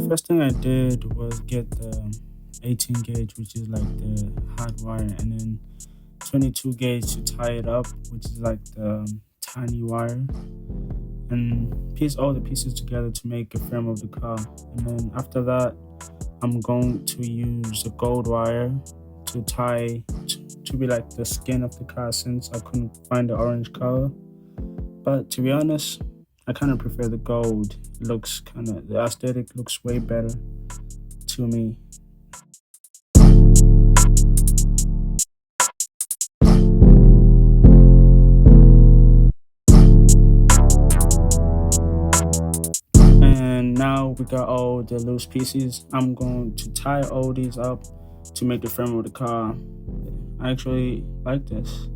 First thing I did was get the 18 gauge, which is like the hard wire, and then 22 gauge to tie it up, which is like the tiny wire, and piece all the pieces together to make a frame of the car. And then after that, I'm going to use a gold wire to tie to be like the skin of the car since I couldn't find the orange color. But to be honest, I kind of prefer the gold. It looks kind of, the aesthetic looks way better to me. And now we got all the loose pieces. I'm going to tie all these up to make the frame of the car. I actually like this.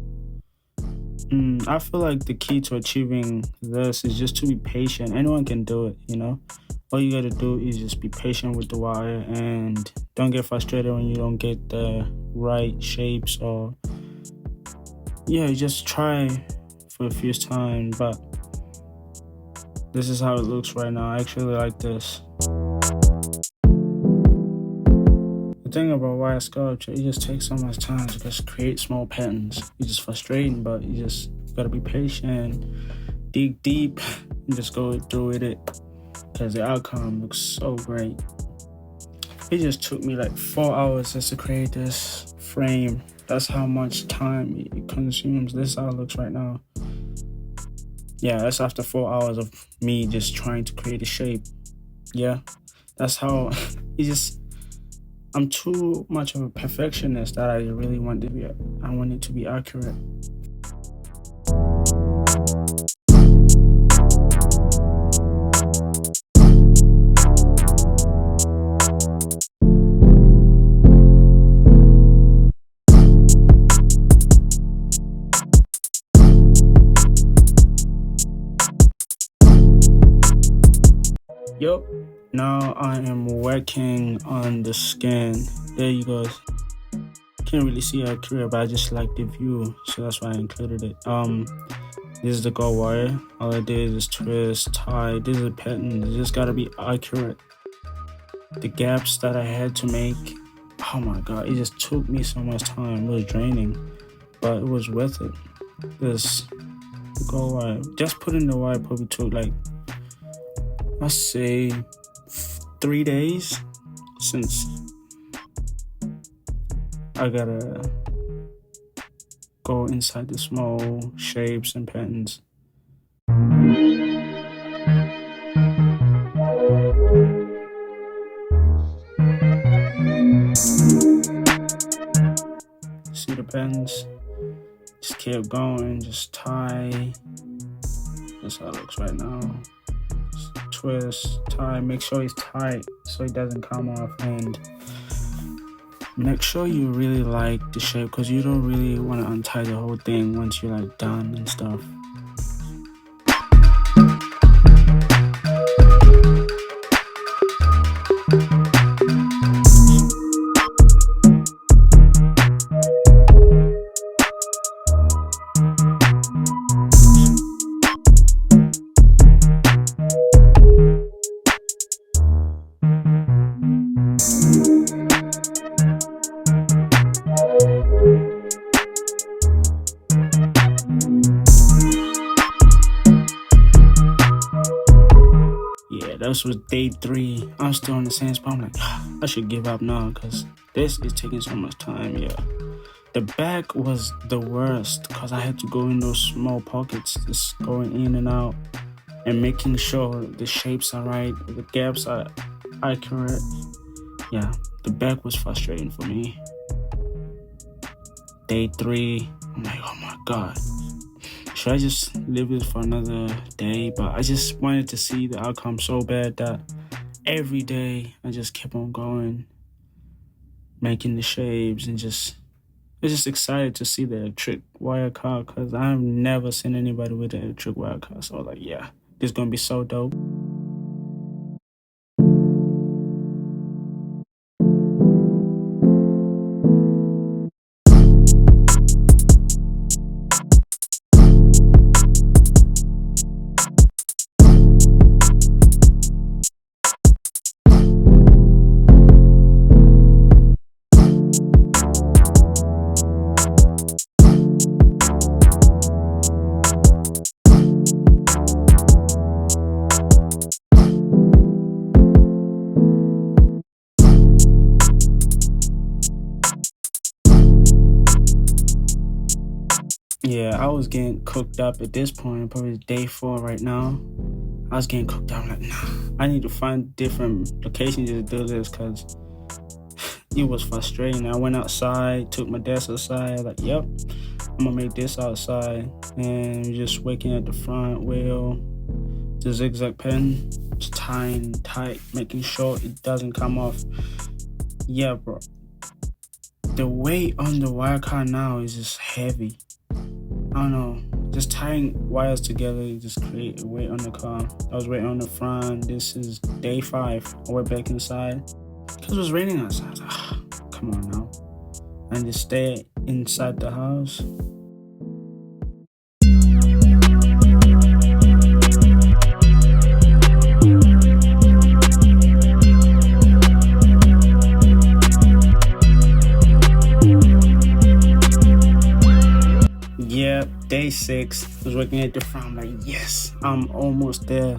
I feel like the key to achieving this is just to be patient. Anyone can do it. All you gotta do is just be patient with the wire and don't get frustrated when you don't get the right shapes, or you just try for a few times. But this is how it looks right now. I actually like this. The thing about wire sculpture, it just takes so much time to just create small patterns. It's just frustrating, but you just gotta be patient, dig deep, and just go through with it because the outcome looks so great. It just took me like 4 hours just to create this frame. That's how much time it consumes. This is how it looks right now. Yeah, that's after 4 hours of me just trying to create a shape. Yeah, that's how I'm too much of a perfectionist that I really want I want it to be accurate. Yup, now I am working on the skin. There you go. Can't really see it accurate, but I just like the view, so that's why I included it. This is the gold wire. All I did is twist, tie. This is a pattern. It just gotta be accurate. The gaps that I had to make, oh my god, it just took me so much time. It was draining, but it was worth it. This gold wire, just putting the wire probably took like, let's say 3 days, since I gotta go inside the small shapes and patterns. See the patterns? Just keep going, just tie. That's how it looks right now. Just twist, tie, make sure it's tight so it doesn't come off, and make sure you really like the shape because you don't really want to untie the whole thing once you're like done and stuff. This was day 3. I'm still in the same spot. I'm like, I should give up now because this is taking so much time. Yeah, the back was the worst because I had to go in those small pockets, just going in and out and making sure the shapes are right, the gaps are accurate. Yeah, the back was frustrating for me. Day 3, I'm like, oh my god, should I just leave it for another day? But I just wanted to see the outcome so bad that every day I just kept on going, making the shapes, and I was just excited to see the electric wire car because I've never seen anybody with an electric wire car. So I was like, yeah, this is gonna be so dope. Yeah, I was getting cooked up at this point, probably day 4 right now. I was getting cooked up. I'm like, nah, I need to find different locations to do this because it was frustrating. I went outside, took my desk outside, like, yep, I'm gonna make this outside. And just working at the front wheel, the zigzag pen, just tying tight, making sure it doesn't come off. Yeah, bro. The weight on the wire car now is just heavy. I don't know. Just tying wires together, you just create a weight on the car. I was waiting on the front. This is day 5. I went back inside because it was raining outside. I was like, come on now. And just stay inside the house. Yeah, day 6. I was working at the front. I'm like, yes, I'm almost there.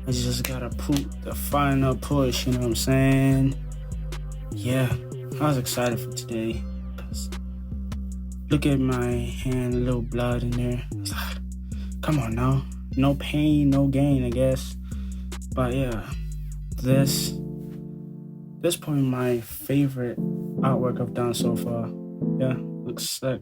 I just gotta put the final push, you know what I'm saying? Yeah, I was excited for today. Cause look at my hand, a little blood in there. Come on now. No pain, no gain, I guess. But yeah, this probably my favorite artwork I've done so far. Yeah, looks sick.